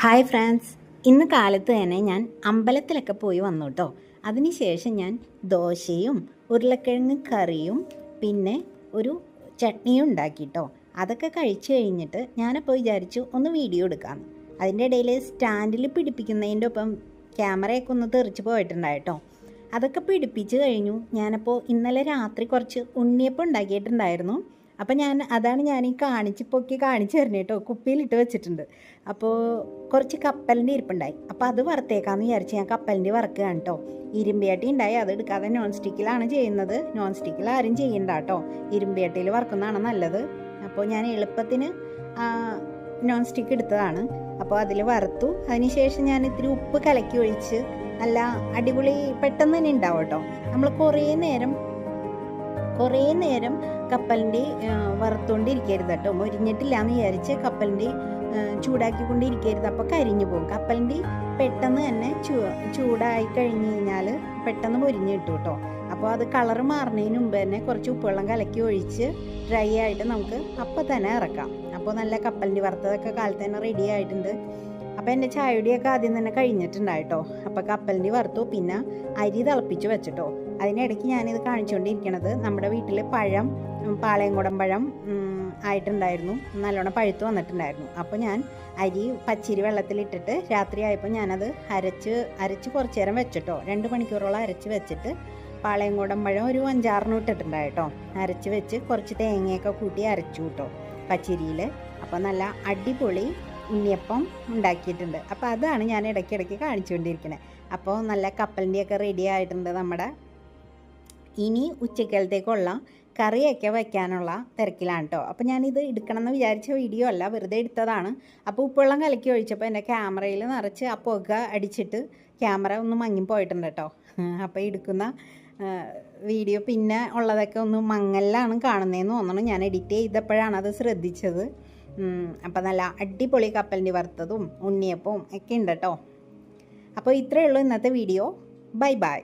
Hi friends, ഇന്ന് കാലത്ത് തന്നെ ഞാൻ അമ്പലത്തിലൊക്കെ പോയി വന്നു കേട്ടോ. അതിനുശേഷം ഞാൻ ദോശയും ഉരുളക്കിഴങ്ങ് കറിയും പിന്നെ ഒരു ചട്നിയും ഉണ്ടാക്കി കേട്ടോ. അതൊക്കെ കഴിച്ച് കഴിഞ്ഞിട്ട് ഞാനപ്പോൾ വിചാരിച്ചു ഒന്ന് വീഡിയോ എടുക്കാമെന്ന്. അതിൻ്റെ ഇടയിൽ സ്റ്റാൻഡിൽ പിടിപ്പിക്കുന്നതിൻ്റെ ഒപ്പം ക്യാമറയൊക്കെ ഒന്ന് തെറിച്ച് പോയിട്ടുണ്ടായിട്ടോ. അതൊക്കെ പിടിപ്പിച്ച് കഴിഞ്ഞു. ഞാനപ്പോൾ ഇന്നലെ രാത്രി കുറച്ച് ഉണ്ണിയപ്പം ഉണ്ടാക്കിയിട്ടുണ്ടായിരുന്നു. അപ്പം അതാണ് ഞാൻ ഈ പൊക്കി കാണിച്ചു തരുന്നത് കേട്ടോ. കുപ്പിയിലിട്ട് വെച്ചിട്ടുണ്ട്. അപ്പോൾ കുറച്ച് കപ്പലിൻ്റെ ഇരിപ്പുണ്ടായി. അപ്പോൾ അത് വറുത്തേക്കാമെന്ന് വിചാരിച്ച് ഞാൻ കപ്പലിൻ്റെ വറുക്കുകയാണ് കേട്ടോ. ഇരുമ്പിയാട്ടി ഉണ്ടായി, അത് എടുക്കാതെ നോൺ സ്റ്റിക്കിലാണ് ചെയ്യുന്നത്. നോൺ സ്റ്റിക്കിൽ ആരും ചെയ്യണ്ട കേട്ടോ, ഇരുമ്പിയാട്ടിയിൽ വറുക്കുന്നതാണ് നല്ലത്. അപ്പോൾ ഞാൻ എളുപ്പത്തിന് നോൺ സ്റ്റിക്ക് എടുത്തതാണ്. അപ്പോൾ അതിൽ വറുത്തു. അതിനുശേഷം ഞാൻ ഇത്തിരി ഉപ്പ് കലക്കി ഒഴിച്ച് നല്ല അടിപൊളി പെട്ടെന്ന് തന്നെ ഉണ്ടാവും കേട്ടോ. നമ്മൾ കുറേ നേരം കപ്പലിൻ്റെ വറുത്തുകൊണ്ടിരിക്കരുത് കേട്ടോ. മൊരിഞ്ഞിട്ടില്ല എന്ന് വിചാരിച്ച് കപ്പലിൻ്റെ ചൂടാക്കിക്കൊണ്ടിരിക്കരുത്, അപ്പോൾ കരിഞ്ഞു പോകും. കപ്പലിൻ്റെ പെട്ടെന്ന് തന്നെ ചൂടായി കഴിഞ്ഞ് കഴിഞ്ഞാൽ പെട്ടെന്ന് മൊരിഞ്ഞ് കിട്ടും കേട്ടോ. അപ്പോൾ അത് കളറ് മാറുന്നതിന് മുമ്പ് തന്നെ കുറച്ച് ഉപ്പുവെള്ളം കലക്കി ഒഴിച്ച് ഡ്രൈ ആയിട്ട് നമുക്ക് അപ്പം തന്നെ ഇറക്കാം. അപ്പോൾ നല്ല കപ്പലിൻ്റെ വറുത്തതൊക്കെ കാലത്ത് തന്നെ റെഡി ആയിട്ടുണ്ട്. അപ്പോൾ എൻ്റെ ചായയുടെയൊക്കെ ആദ്യം തന്നെ കഴിഞ്ഞിട്ടുണ്ടായിട്ടോ. അപ്പോൾ കപ്പലിൻ്റെ വറുത്തു, പിന്നെ അരി തിളപ്പിച്ച് വെച്ചിട്ടോ. അതിനിടയ്ക്ക് ഞാനിത് കാണിച്ചുകൊണ്ടിരിക്കണത് നമ്മുടെ വീട്ടിൽ പാളയംകുടം പഴം ആയിട്ടുണ്ടായിരുന്നു, നല്ലോണം പഴുത്ത് വന്നിട്ടുണ്ടായിരുന്നു. അപ്പോൾ ഞാൻ അരി പച്ചരി വെള്ളത്തിലിട്ടിട്ട് രാത്രി ആയപ്പോൾ ഞാനത് അരച്ച് കുറച്ച് നേരം വെച്ചിട്ടോ. 2 മണിക്കൂറോളം അരച്ച് വെച്ചിട്ട് പാളയംകുടം പഴം ഒരു 5-6 ഇട്ടിട്ടുണ്ടായിട്ടോ. അരച്ച് വെച്ച് കുറച്ച് തേങ്ങയൊക്കെ കൂട്ടി അരച്ചു കേട്ടോ പച്ചരിയിൽ. അപ്പോൾ നല്ല അടിപൊളി ഉണ്ണിയപ്പം ഉണ്ടാക്കിയിട്ടുണ്ട്. അപ്പോൾ അതാണ് ഞാൻ ഇടയ്ക്കിടയ്ക്ക് കാണിച്ചുകൊണ്ടിരിക്കുന്നത്. അപ്പോൾ നല്ല കപ്പലിൻ്റെയൊക്കെ റെഡി ആയിട്ടുണ്ട് നമ്മുടെ. ഇനി ഉച്ചക്കലത്തേക്കുള്ള കറിയൊക്കെ വയ്ക്കാനുള്ള തിരക്കിലാണ് കേട്ടോ. അപ്പോൾ ഞാനിത് എടുക്കണമെന്ന് വിചാരിച്ച വീഡിയോ അല്ല, വെറുതെ എടുത്തതാണ്. അപ്പോൾ ഉപ്പുവെള്ളം കലക്കി ഒഴിച്ചപ്പോൾ എൻ്റെ ക്യാമറയിൽ നിറച്ച് ആ പുക അടിച്ചിട്ട് ക്യാമറ ഒന്ന് മങ്ങിപ്പോയിട്ടുണ്ട് കേട്ടോ. അപ്പോൾ എടുക്കുന്ന വീഡിയോ പിന്നെ ഉള്ളതൊക്കെ ഒന്ന് മങ്ങലിലാണ് കാണുന്നതെന്ന് തോന്നണം. ഞാൻ എഡിറ്റ് ചെയ്തപ്പോഴാണ് അത് ശ്രദ്ധിച്ചത്. അപ്പോൾ നല്ല അടിപൊളി കപ്പലിൻ്റെ വറുത്തതും ഉണ്ണിയപ്പവും ഒക്കെ ഉണ്ട് കേട്ടോ. അപ്പോൾ ഇത്രയേ ഉള്ളൂ ഇന്നത്തെ വീഡിയോ. Bye bye.